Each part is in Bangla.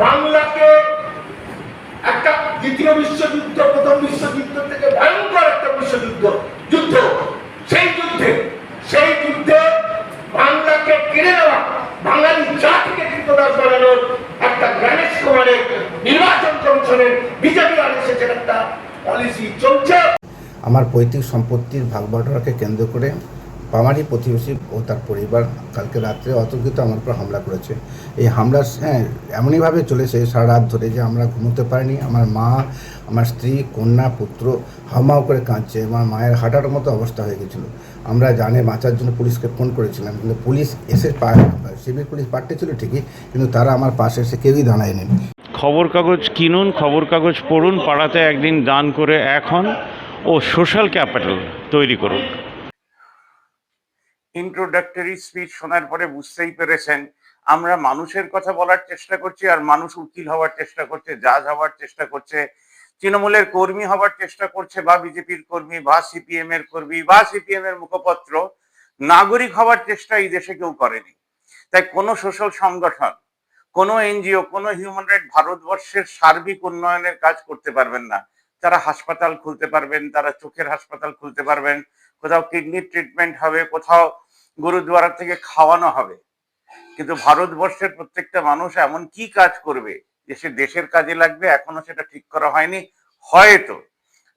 বাংলাকে একটা দ্বিতীয় বিশ্বযুদ্ধ, প্রথম বিশ্বযুদ্ধ থেকে ভয়ঙ্কর একটা যুদ্ধ, সেই যুদ্ধে বাংলাকে কিনে নেওয়া, বাঙালি জাতিকে কৃতদাস বানানোর একটা গণেশ কুমারের নির্বাচন কমিশনের বিজেপি আরএসএসের একটা পলিসি চলছে। আমার পৈতৃক সম্পত্তির ভাগ বাটোয়ারাকে কেন্দ্র করে আমারই প্রতিবেশী ও তার পরিবার কালকে রাত্রে অতর্কিত আমার উপর হামলা করেছে। এই হামলা এমনইভাবে চলেছে সারা রাত ধরে যে আমরা ঘুমোতে পারিনি। আমার মা, আমার স্ত্রী, কন্যা, পুত্র হাউমাউ করে কাঁদছে। আমার মায়ের হাঁটার মতো অবস্থা হয়ে গেছিলো। আমরা জানে বাঁচার জন্য পুলিশকে ফোন করেছিলাম, কিন্তু পুলিশ এসে সিভিল পুলিশ পাঠিয়েছিল ঠিকই, কিন্তু তারা আমার পাশে এসে কেউই দাঁড়ায়নি। খবর কাগজ কিনুন, খবর কাগজ পড়ুন, পাড়াতে একদিন দান করে এখন ও সোশ্যাল ক্যাপিটাল তৈরি করুন। ইন্ট্রোডাক্টরি স্পিচ শোনার পরে বুঝতেই পেরেছেন আমরা মানুষের কথা বলার চেষ্টা করছি, আর মানুষ উকিল হওয়ার চেষ্টা করছে, জাজ হওয়ার চেষ্টা করছে, তৃণমূলের কর্মী হওয়ার চেষ্টা করছে, বা বিজেপির কর্মী, বা সিপিএম এর কর্মী, বা সিপিএম এর মুখপত্র। নাগরিক হওয়ার চেষ্টা এই দেশে কেউ করেনি। তাই কোনো সোশ্যাল সংগঠন, কোনো এনজিও, কোনো হিউম্যান রাইট ভারতবর্ষের সার্বিক উন্নয়নের কাজ করতে পারবেন না। তারা হাসপাতাল খুলতে পারবেন, তারা চোখের হাসপাতাল খুলতে পারবেন, কোথাও কিডনির ট্রিটমেন্ট হবে, কোথাও গুরুদ্বারা থেকে খাওয়ানো হবে, কিন্তু ভারতবর্ষের প্রত্যেকটা মানুষ এমন কি কাজ করবে যে সে দেশের কাজে লাগবে, এখনো সেটা ঠিক করা হয়নি। হয়তো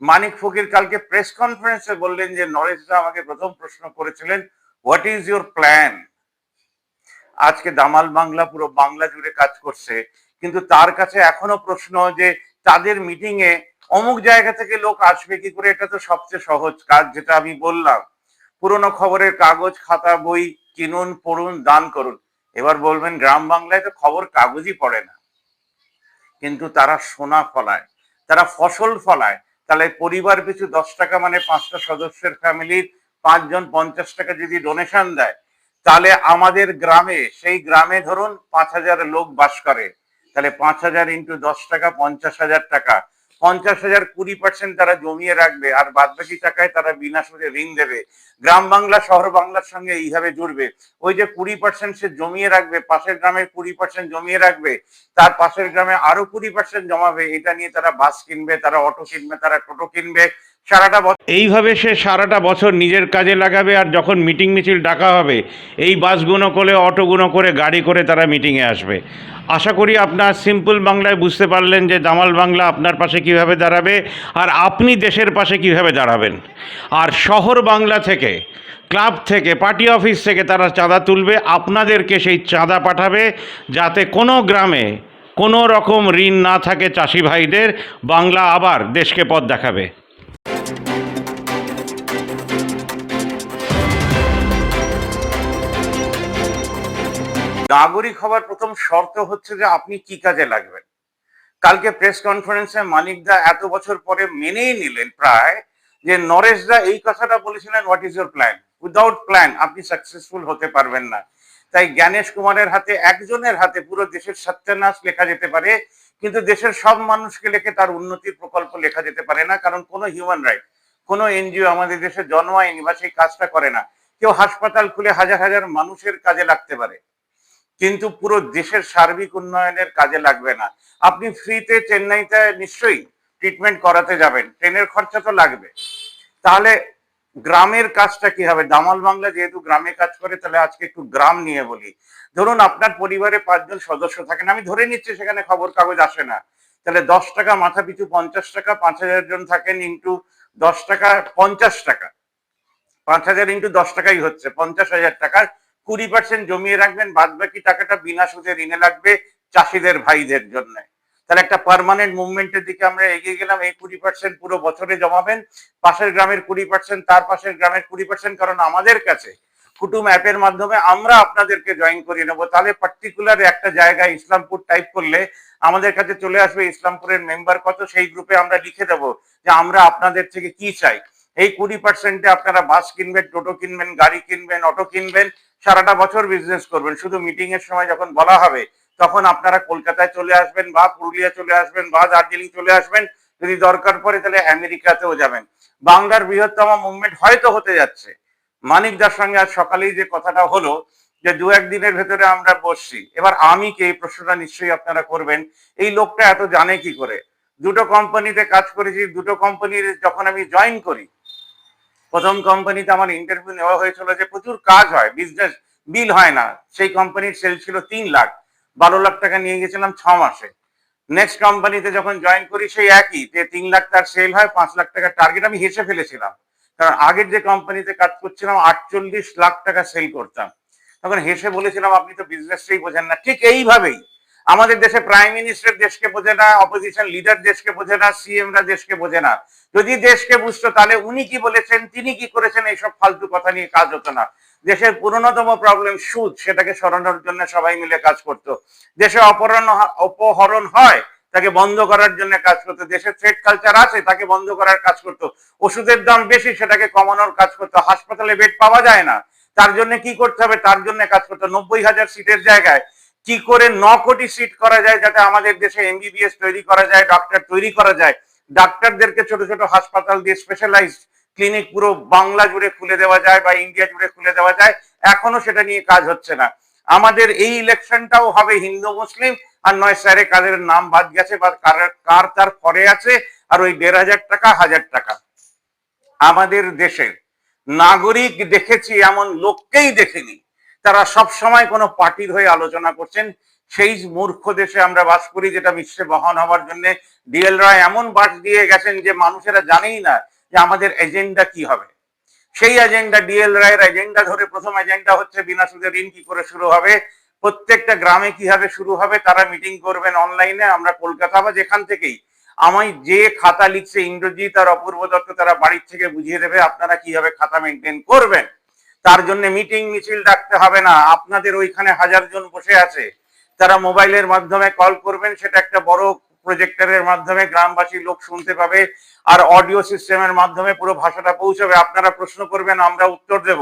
মানিক ফকির কালকে প্রেস কনফারেন্সে বললেন যে নরেশদা আমাকে প্রথম প্রশ্ন করেছিলেন, হোয়াট ইজ ইউর প্ল্যান। আজকে দামাল বাংলা পুরো বাংলা জুড়ে কাজ করছে, কিন্তু তার কাছে এখনো প্রশ্ন যে তাদের মিটিং এ অমুক জায়গা থেকে লোক আসবে কি করে। এটা তো সবচেয়ে সহজ কাজ, যেটা আমি বললাম, পুরনো খবরের কাগজ, খাতা, বই কিনুন, পড়ুন, দান করুন। এবার বলবেন গ্রাম বাংলায় তো খবর কাগজই পড়ে না, কিন্তু তারা সোনা ফলায়, তারা ফসল ফলায়। তাহলে পরিবার পিছু 10 টাকা, মানে 5টা সদস্যের ফ্যামিলির 5 জন 50 টাকা যদি ডোনেশন দেয়, তাহলে আমাদের গ্রামে, সেই গ্রামে ধরুন 5,000 লোক বাস করে, তাহলে 5,000 ইন্টু 10 টাকা 50,000 টাকা। 50,000 20% তারা জমিয়ে রাখবে, আর বাদ বাকি টাকায় তারা বিনা সুদে ঋণ দেবে। গ্রাম বাংলা শহর বাংলার সঙ্গে এইভাবে জুড়বে। ওই যে 20% সে জমিয়ে রাখবে, পাশের গ্রামে 20% জমিয়ে রাখবে, তার পাশের গ্রামে আরো 20% জমাবে। এটা নিয়ে তারা বাস কিনবে, তারা অটো কিনবে, তারা টোটো কিনবে। সারাটা বছর এইভাবে সে সারাটা বছর নিজের কাজে লাগাবে, আর যখন মিটিং মিছিল ডাকা হবে এই বাসগুলো করে, অটোগুলো করে, গাড়ি করে তারা মিটিংয়ে আসবে। আশা করি আপনার সিম্পল বাংলায় বুঝতে পারলেন যে দামাল বাংলা আপনার পাশে কিভাবে দাঁড়াবে, আর আপনি দেশের পাশে কিভাবে দাঁড়াবেন। আর শহর বাংলা থেকে, ক্লাব থেকে, পার্টি অফিস থেকে তারা চাঁদা তুলবে, আপনাদেরকে সেই চাঁদা পাঠাবে, যাতে কোনো গ্রামে কোনো রকম ঋণ না থাকে চাষি ভাইদের। বাংলা আবার দেশকে পথ দেখাবে। নাগরিক হওয়ার প্রথম শর্ত হচ্ছে যে আপনি কি কাজে লাগবেন। কালকে প্রেস কনফারেন্সে মানিকদা এত বছর পরে মেনেই নিলেন প্রায়, যে নরেশদা এই কথাটা বলেছিলেন, what is your plan. Without plan আপনি সাকসেসফুল হতে পারবেন না। তাই গণেশ কুমারের হাতে, একজনের হাতে পুরো দেশের সত্যানাশ লেখা যেতে পারে, কিন্তু দেশের সব মানুষকে লেখে তার উন্নতির প্রকল্প লেখা যেতে পারে না। কারণ কোনো হিউম্যান রাইট, কোনো এনজিও আমাদের দেশে জন্মায়নি বা সেই কাজটা করে না। কেউ হাসপাতাল খুলে হাজার হাজার মানুষের কাজে লাগতে পারে, কিন্তু পুরো দেশের সার্বিক উন্নয়নের কাজে লাগবে না। আপনি ফ্রিতে চেন্নাইতে নিশ্চয়ই ট্রিটমেন্ট করাতে যাবেন, ট্রেনের খরচা তো লাগবে। তাহলে গ্রামের কাজটা কি হবে? দামাল বাংলা যেহেতু গ্রামে কাজ করে, তাহলে আজকে একটু গ্রাম নিয়ে বলি। ধরুন আপনার পরিবারে 5 জন সদস্য থাকেন, আমি ধরে নিচ্ছি সেখানে খবর কাগজ আসে না, তাহলে 10 টাকা মাথা পিছু 50 টাকা, 5,000 জন থাকেন, ইন্টু 10 টাকা 50 টাকা, 5,000 ইন্টু 10 টাকাই হচ্ছে 50,000 টাকা। 20% জমিয়ে রাখবেন, বাদ বাকি টাকাটা বিনা সুদে ঋণে লাগবে চাষিদের ভাইদের জন্য। তাহলে একটা পার্মানেন্ট মুভমেন্টের দিকে আমরা এগিয়ে গেলাম। এই 20% পুরো বছরে জমাবেন, পাশের গ্রামের 20%, তার পাশের গ্রামের 20%, কারণ আমাদের কাছে কুটুম অ্যাপের মাধ্যমে আমরা আপনাদেরকে জয়েন করিয়ে নেবো। তাহলে পার্টিকুলার একটা জায়গায় ইসলামপুর টাইপ করলে আমাদের কাছে চলে আসবে ইসলামপুরের মেম্বার কত, সেই গ্রুপে আমরা লিখে দেবো যে আমরা আপনাদের থেকে কি চাই। এই 20%-এ আপনারা বাস কিনবেন, টোটো কিনবেন, গাড়ি কিনবেন, অটো কিনবেন, সারাটা বছর বিজনেস করবেন। শুধু মিটিং এর সময় যখন বলা হবে তখন আপনারা কলকাতায় চলে আসবেন, বা পুরুলিয়া চলে আসবেন, বা দার্জিলিং চলে আসবেন, যদি দরকার পড়ে তাহলে আমেরিকাতেও যাবেন। বাংলার বৃহত্তম মুভমেন্ট হয়তো হতে যাচ্ছে। মানিকদার সঙ্গে আজ সকালেই যে কথাটা হলো, যে দু একদিনের ভেতরে আমরা বসছি। এবার আমি কে, এই প্রশ্নটা নিশ্চয়ই আপনারা করবেন, এই লোকটা এত জানে কি করে? দুটো কোম্পানিতে কাজ করেছি, দুটো কোম্পানির যখন আমি জয়েন করি, প্রথম কোম্পানিতে আমার ইন্টারভিউ নেওয়া হয়েছিল যে প্রচুর কাজ হয়, বিজনেস বিল হয় না, সেই কোম্পানির সেল ছিল 3 লাখ, 12 লাখ টাকা নিয়ে গেছিলাম 6 মাসে। নেক্সট কোম্পানিতে যখন জয়েন করি সেই একই, যে 3 লাখ তার সেল হয়, 5 লাখ টাকা টার্গেট। আমি হেসে ফেলেছিলাম, কারণ আগের যে কোম্পানিতে কাজ করছিলাম 48 লাখ টাকা সেল করতাম। তখন হেসে বলেছিলাম আপনি তো বিজনেসটাই বোঝেন না। ঠিক এইভাবেই আমাদের দেশে প্রাইম মিনিস্টার দেশকে বোঝে না, অপোজিশন লিডার দেশকে বোঝে না, সিএমরা দেশকে বোঝে না। যদি দেশকে বুঝতো তাহলে উনি কি বলেছেন, তিনি কি করেছেন, এইসব ফালতু কথা নিয়ে কাজ হতো না। দেশের পুরনোতম প্রবলেম সুদ, সেটাকে সরানোর জন্য সবাই মিলে কাজ করতো। দেশে অপহরণ হয়, তাকে বন্ধ করার জন্য কাজ করতো। দেশে থ্রেড কালচার আছে, তাকে বন্ধ করার কাজ করতো। ওষুধের দাম বেশি, সেটাকে কমানোর কাজ করতো। হাসপাতালে বেড পাওয়া যায় না, তার জন্য কি করতে হবে, তার জন্য কাজ করতো। 90,000 সিটের জায়গায় কি করে 9 কোটি সিট করা যায়, যাতে আমাদের দেশে এমবিবিএস তৈরি করা যায়, ডক্টর তৈরি করা যায়। ডাক্তারদেরকে ছোট ছোট হাসপাতাল দিয়ে স্পেশালাইজড ক্লিনিক পুরো বাংলা জুড়ে খুলে দেওয়া যায় বা ইন্ডিয়া জুড়ে খুলে দেওয়া যায়। এখনো সেটা নিয়ে কাজ হচ্ছে না। আমাদের এই ইলেকশনটাও হবে হিন্দু মুসলিম, আর নয় স্যারে কাদের নাম বাদ গেছে বা কার তার পরে আছে, আর ওই 1,500 টাকা 1000 টাকা। আমাদের দেশের নাগরিক দেখেছি, এমন লোককেই দেখিনি। তারা সব সময় কোনো পার্টির হয়ে আলোচনা করছেন। সেই মূর্খ দেশে আমরা বাস করি, যেটা বিশ্বে বহন হওয়ার জন্য ডিএল রায় এমন বাস দিয়ে গেছেন যে মানুষেরা জানেই না যে আমাদের এজেন্ডা কি হবে। সেই এজেন্ডা, ডিএল রায়ের এজেন্ডা ধরে প্রথম এজেন্ডা হচ্ছে বিনা সুদে ঋণ কি করে শুরু হবে, প্রত্যেকটা গ্রামে কিভাবে শুরু হবে। তারা মিটিং করবেন অনলাইনে, আমরা কলকাতা বা যেখান থেকেই, আমায় যে খাতা লিখছে ইন্দ্রজিৎ আর অপূর্ব দত্ত, তারা বাড়ির থেকে বুঝিয়ে দেবে আপনারা কিভাবে খাতা মেনটেন করবেন। তার জন্য মিটিং মিছিল ডাকতে হবে না, আপনাদের ওইখানে 1000 জন বসে আছে, তারা মোবাইলের মাধ্যমে কল করবেন, সেটা একটা বড় প্রজেক্টরের মাধ্যমে গ্রামবাসী লোক শুনতে পাবে, আর অডিও সিস্টেমের মাধ্যমে পুরো ভাষাটা পৌঁছাবে। আপনারা প্রশ্ন করবেন, আমরা উত্তর দেব।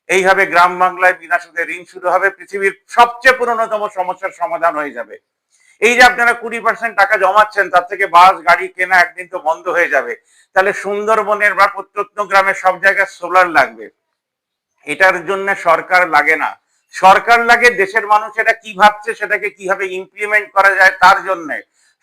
এইভাবে গ্রাম বাংলায় বিনা সুদে ঋণ শুরু হবে, পৃথিবীর সবচেয়ে পুরনোতম সমস্যার সমাধান হয়ে যাবে। এই যে আপনারা 20% টাকা জমাচ্ছেন, তার থেকে বাস গাড়ি কেনা একদিন তো বন্ধ হয়ে যাবে। তাহলে সুন্দরবনের বা প্রত্যন্ত গ্রামের সব জায়গায় সোলার লাগবে। এটার জন্য সরকার লাগে না, সরকার লাগে দেশের মানুষ এটা কি ভাবছে, সেটাকে কিভাবে ইমপ্লিমেন্ট করা যায় তার জন্য।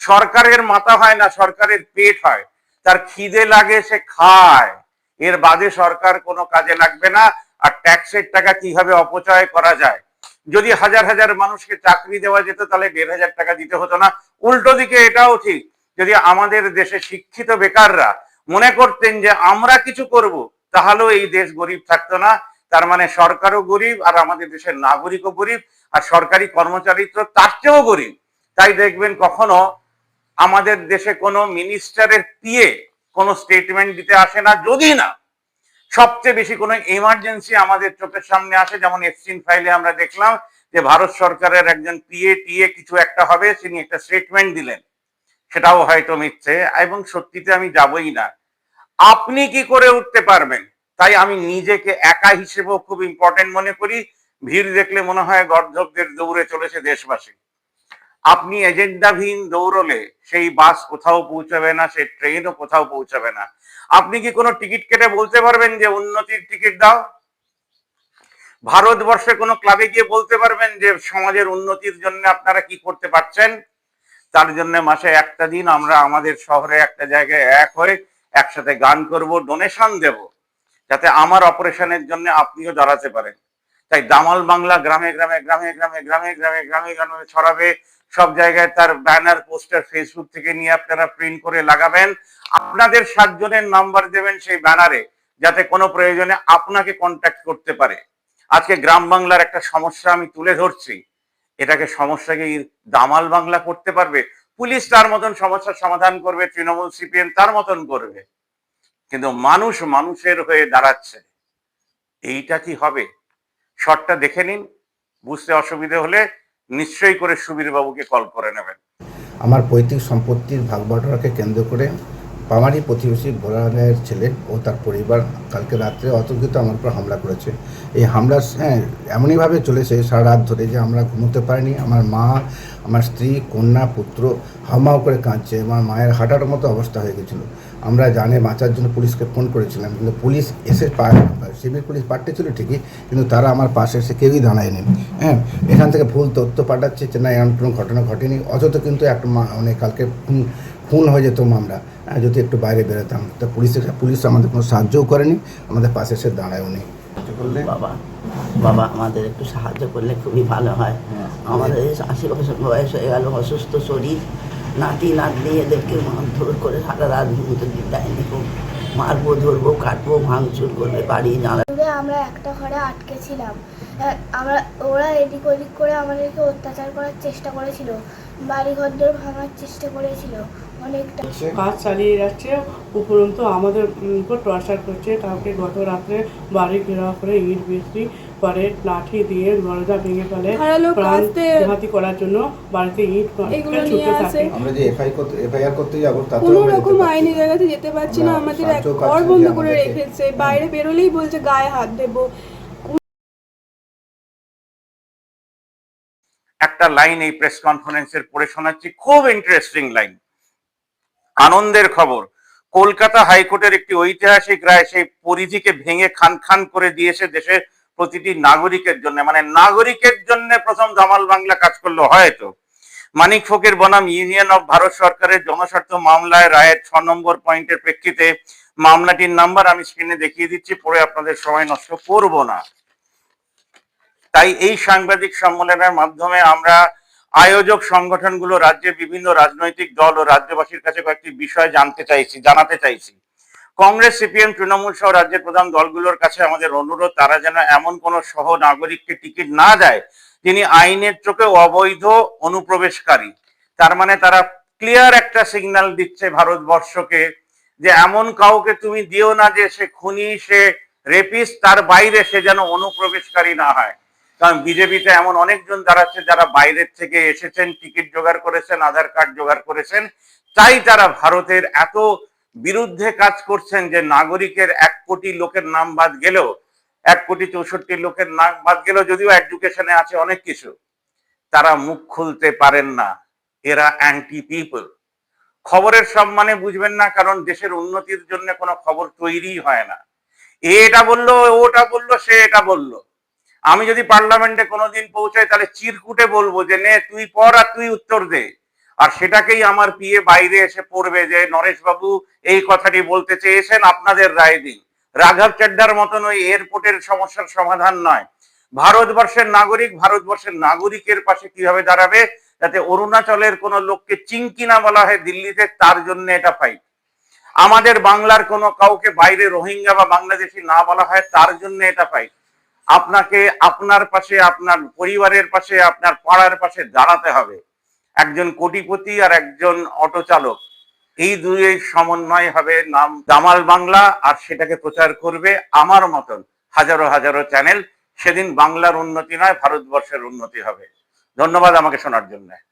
সরকারের মাথা হয় না, সরকারের পেট হয়। তার খিদে লাগে, সে খায়, এর বাদে সরকার কোনো কাজে লাগবে না। আর ট্যাক্সের টাকা কিভাবে অপচয় করা যায়, যদি হাজার হাজার মানুষকে চাকরি দেওয়া যেত তাহলে 1,500 টাকা দিতে হতো না। উল্টো দিকে এটাও ঠিক, যদি আমাদের দেশে শিক্ষিত বেকাররা মনে করতেন যে আমরা কিছু করব, তাহলেও এই দেশ গরিব থাকতো না। তার মানে সরকারও গরিব, আর আমাদের দেশের নাগরিকও গরিব, আর সরকারি কর্মচারী তো তার চেয়েও গরিব। তাই দেখবেন কখনো আমাদের দেশে কোনো মিনিস্টারের পিএ কোনো স্টেটমেন্ট দিতে আসে না, যদি না সবচেয়ে বেশি কোনো এমার্জেন্সি আমাদের চোখের সামনে আসে। যেমন এফসিন ফাইলে আমরা দেখলাম যে ভারত সরকারের একজন পিএ কিছু একটা হবে, তিনি একটা স্টেটমেন্ট দিলেন, সেটাও হয়তো মিথ্যে, এবং সত্যিতে আমি যাবই না। আপনি কি করে উঠতে পারবেন? তাই আমি নিজেকে একা হিসেবেও খুব ইম্পর্টেন্ট মনে করি। ভিড় দেখলে মনে হয় গর্ধবদের দৌড়ে চলেছে দেশবাসী। আপনি এজেন্ডাহীন দৌড়লে সেই বাস কোথাও পৌঁছাবে না, সেই ট্রেনও কোথাও পৌঁছাবে না। আপনি কি কোনো টিকিট কেটে বলতে পারবেন যে উন্নতির টিকিট দাও? ভারতবর্ষে কোনো ক্লাবে গিয়ে বলতে পারবেন যে সমাজের উন্নতির জন্য আপনারা কি করতে পারছেন? তার জন্য মাসে একটা দিন আমরা আমাদের শহরে একটা জায়গায় এক হয়ে একসাথে গান করব, ডোনেশন দেব, যাতে আমার অপারেশনের জন্য আপনিও দাঁড়াতে পারেন। তাই দামাল বাংলা গ্রামে গ্রামে গ্রামে গ্রামে গ্রামে গ্রামে গ্রামে গ্রামে ছড়াবে, সব জায়গায় তার ব্যানার পোস্টার ফেসবুক থেকে নিয়ে আপনারা প্রিন্ট করে লাগাবেন। আপনাদের 7 জনের নাম্বার দেবেন সেই ব্যানারে, যাতে কোনো প্রয়োজনে আপনাকে কন্ট্যাক্ট করতে পারে। আজকে গ্রাম বাংলার একটা সমস্যা আমি তুলে ধরছি, এটাকে সমস্যাকে দামাল বাংলা করতে পারবে, পুলিশ তার মতন সমস্যার সমাধান করবে, তৃণমূল সিপিএম তার মতন করবে, কিন্তু মানুষ মানুষের হয়ে দাঁড়াচ্ছে। এইটা কি হবে? শর্টটা দেখে নিন, বুঝতে অসুবিধা হলে নিশ্চয়ই করে সুবীর বাবুকে কল করে নেবেন। আমার পৈতৃক সম্পত্তির ভাগ বাটোয়ারাকে কেন্দ্র করে পামারি প্রতিবেশী ভোলা রায়ের ছেলে ও তার পরিবার কালকে রাত্রে অতর্কিত আমার উপর হামলা করেছে। এই হামলা এমনইভাবে চলেছে সারা রাত ধরে যে আমরা ঘুমোতে পারিনি। আমার মা, আমার স্ত্রী, কন্যা, পুত্র হাউমাউ করে কাঁদছে। আমার মায়ের হাঁটার মতো অবস্থা হয়ে গেছিলো। আমরা জানে বাঁচার জন্য পুলিশকে ফোন করেছিলাম, কিন্তু পুলিশ এসে সিভিল পুলিশ পাঠিয়েছিল ঠিকই, কিন্তু তারা আমার পাশে এসে কেউই দাঁড়ায়নি। এখান থেকে ভুল তথ্য পাঠাচ্ছে যে না এমন কোনো ঘটনা ঘটেনি, অথচ কিন্তু একটা মানে কালকে খুন হয়ে যেত আমরা যদি একটু বাইরে বেরোতাম। তা পুলিশ আমাদের কোনো সাহায্যও করেনি, আমাদের পাশে এসে দাঁড়ায়ও নি। বাবা বাবা আমাদের একটু সাহায্য করলে খুবই ভালো হয়। আমাদের 80 বছর বয়স হয়ে গেল, অসুস্থ শরীর, নাতি নাতনি এদেরকে মারধর করে সারা রাত ঘুমোতে দেয়নি। খুব মারবো, ধরবো, কাটবো, ভাঙচুর করবে বাড়ি জানা। আমরা একটা ঘরে আটকে ছিলাম। ওরা এদিক ওদিক করে আমাদেরকে অত্যাচার করার চেষ্টা করেছিল, বাড়ি ঘরদোর ভাঙার চেষ্টা করেছিল অনেকটা। কাজ চালিয়ে যাচ্ছে, উপরন্তু আমাদের উপর টর্চার করছে। কাউকে গত রাত্রে বাড়ি ঘেরাও করে ইট বৃষ্টি পরে লাঠি দিয়ে দরজা ভেঙে ফেলে, প্রাণঘাতী করার জন্য বাড়িতে ইট ছুটতে থাকে। আমরা যে এফআইআর করতে যাবো কোনো রকম আইনি জায়গাতে যেতে পারছি না, আমাদের এক ঘর বন্ধ করে রেখেছে, বাইরে বেরোলেই বলছে গায়ে হাত দেবো। একটা লাইন এই প্রেস কনফারেন্সের পড়ে শোনাচ্ছি, খুব ইন্টারেস্টিং লাইন। আনন্দের খবর, কলকাতা হাইকোর্টের একটি ঐতিহাসিক রায় সেই পরিধিকে ভেঙে খান খান করে দিয়েছে দেশের প্রতিটি নাগরিকের জন্য। মানে নাগরিকের জন্য প্রথম দামাল বাংলা কাজ করলো। হয়তো মানিক ফকির বনাম ইউনিয়ন অফ ভারত সরকারের জনস্বার্থ মামলায় রায়ের 6 নম্বর পয়েন্টের প্রেক্ষিতে মামলাটির নাম্বার আমি স্ক্রিনে দেখিয়ে দিচ্ছি, পড়ে আপনাদের সময় নষ্ট করব না। তাই এই সাংবাদিক সম্মেলনের মাধ্যমে আমরা আয়োজক সংগঠনগুলো, রাজ্যের বিভিন্ন রাজনৈতিক দল ও রাজ্যবাসীর কাছে কয়েকটি বিষয় জানাতে চাইছি। কংগ্রেস, সিপিএম, তৃণমূল সহ রাজ্যের প্রধান দলগুলোর কাছে আমাদের অনুরোধ, তারা যেন এমন কোন সহ নাগরিককে টিকিট না দেয় যিনি আইনের চোখে অবৈধ অনুপ্রবেশকারী। তার মানে তারা ক্লিয়ার একটা সিগন্যাল দিচ্ছে ভারতবর্ষকে যে এমন কাউকে তুমি দিও না যে সে খুনি, সে রেপিস্ট, তার বাইরে সে যেন অনুপ্রবেশকারী না হয়। কারণ বিজেপিতে এমন অনেকজন দাঁড়াচ্ছে যারা বাইরের থেকে এসেছেন, টিকিট জোগাড় করেছেন, আধার কার্ড জোগাড় করেছেন, তাই তারা ভারতের এত বিরুদ্ধে কাজ করছেন যে নাগরিকের 1 কোটি লোকের নাম বাদ গেলেও, 1,64,00,000 লোকের নাম বাদ গেলেও, যদিও এডুকেশনে আছে অনেক কিছু, তারা মুখ খুলতে পারেন না। এরা অ্যান্টি পিপল। খবরের সম্মানে বুঝবেন না, কারণ দেশের উন্নতির জন্য কোনো খবর তৈরি হয় না। এটা বললো, ওটা বললো, সে এটা বললো। আমি যদি পার্লামেন্টে কোনোদিন পৌঁছাই তাহলে চিরকুটে বলবো যে নে তুই পড় আর তুই উত্তর দে, আর সেটাকেই আমার পিএ বাইরে এসে পড়বে যে নরেশ বাবু এই কথাটি বলতে চেয়েছেন, আপনাদের রায় দিন। রাঘব চাড্ডার মতন ওই এয়ারপোর্টের সমস্যার সমাধান নয়। ভারতবর্ষের নাগরিকের পাশে কিভাবে দাঁড়াবে যাতে অরুণাচলের কোনো লোককে চিংকি না বলা হয় দিল্লিতে, তার জন্য এটা ফাইট। আমাদের বাংলার কোনো কাউকে বাইরে রোহিঙ্গা বা বাংলাদেশি না বলা হয়, তার জন্য এটা ফাইট। আপনাকে আপনার পাশে, আপনার পরিবারের পাশে, আপনার পাড়ার পাশে দাঁড়াতে হবে। একজন কোটিপতি আর একজন অটো চালক, এই দুইয়ের সমন্বয় হবে নাম দামাল বাংলা, আর সেটাকে প্রচার করবে আমার মতন হাজারো হাজারো চ্যানেল। সেদিন বাংলার উন্নতি নয়, ভারতবর্ষের উন্নতি হবে। ধন্যবাদ আমাকে শোনার জন্য।